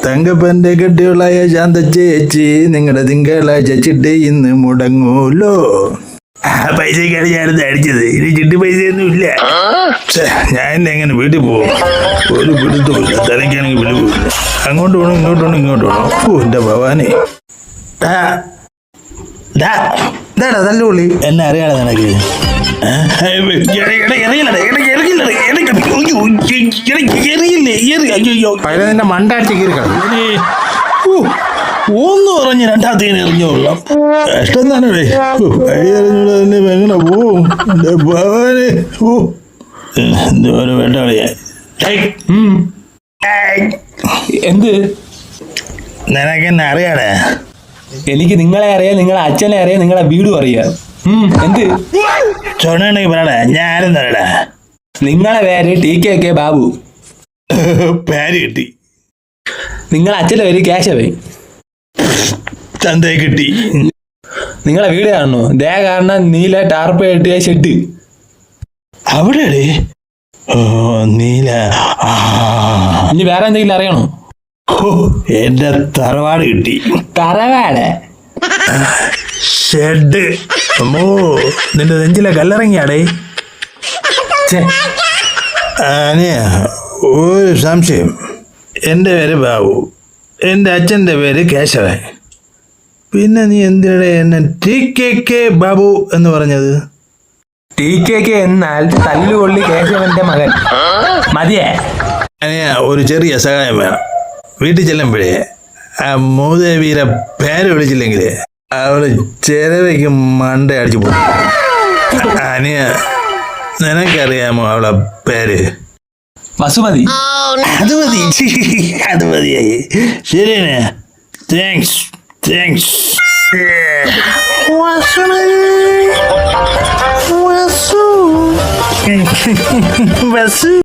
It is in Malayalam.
തങ്കപ്പന്റെ കെട്ടികളായ ശാന്ത ചേച്ചി നിങ്ങളുടെ തിങ്കളാഴ്ച ചിട്ടി ഇന്ന് മുടങ്ങൂലോ. പൈസക്കാണ് ഞാനിത് അടിച്ചത്. ഇനി ചിട്ടി പൈസയൊന്നും ഇല്ല. ഞാൻ എങ്ങനെ വീട്ടിൽ പോകും? ഒരു പിടുത്തമില്ല. തലയ്ക്കാണെങ്കിൽ വിളി പോകില്ല. അങ്ങോട്ട് വേണം ഇങ്ങോട്ട് വേണം ഇങ്ങോട്ട് വേണം. ഓ എന്റെ ഭവാനെ, തല്ലുപൊളി എന്നെ അറിയാതെ നിനക്ക്. നിന്റെ മണ്ടാഴ്ച കീറിക്കണം. ഒന്ന് പറഞ്ഞ് രണ്ടാമത്തേന് എറിഞ്ഞോളാം. കഷ്ടം തന്നെ. വഴി അറിഞ്ഞൂടെ തന്നെ എങ്ങനെ പോവും എന്റെ ഭവാനെ. എന്തോരം വേണ്ട കളിയാ. എന്ത് നിനക്കെന്നെ അറിയാടേ? എനിക്ക് നിങ്ങളെ അറിയാം, നിങ്ങളെ അച്ഛനെ അറിയാം, നിങ്ങളെ വീടും അറിയാം. എന്ത് ചൊണ്ണുണ്ടെങ്കിൽ പറയടാ. ഞാനും തരടാ. നിങ്ങളെ പേര് TKK ബാബു. പേര് കിട്ടി. നിങ്ങളെ അച്ഛൻ്റെ പേര് കേശവൻ. ചന്തയെ കിട്ടി. നിങ്ങളെ വീട് കാണണോ? ദേ കാണാൻ നീല ടാർപ്പ് കെട്ടിയ ഷെഡ് അവിടെ. ഓ നീല. ഇനി വേറെ എന്തെങ്കിലും അറിയണോ? എന്റെ തറവാട് കിട്ടി. തറവാട് ഷെഡ്. അമ്മോ, നിന്റെ നെഞ്ചിലെ കല്ലിറങ്ങിയാടേ. ഒരു സംശയം. എൻ്റെ പേര് ബാബു, എൻ്റെ അച്ഛൻ്റെ പേര് കേശവൻ. പിന്നെ നീ എന്തിടെ എന്നെ TKK ബാബു എന്ന് പറഞ്ഞത്? TKK എന്നാൽ തല്ലുകൊള്ളി കേശവന്റെ മകൻ. മതിയേ? ഒരു ചെറിയ സഹായം വേണം. വീട്ടിൽ ചെല്ലുമ്പോഴേ ആ മൂദേവീരെ പേര് വിളിച്ചില്ലെങ്കിൽ അവള് ചെലവയ്ക്ക് മണ്ട അടിച്ചു പോകും. അനിയ, നിനക്കറിയാമോ അവളെ പേര്? വസുമതി. അത് മതി, അത് മതിയായി. ശരിയാണ്. താങ്ക്സ്.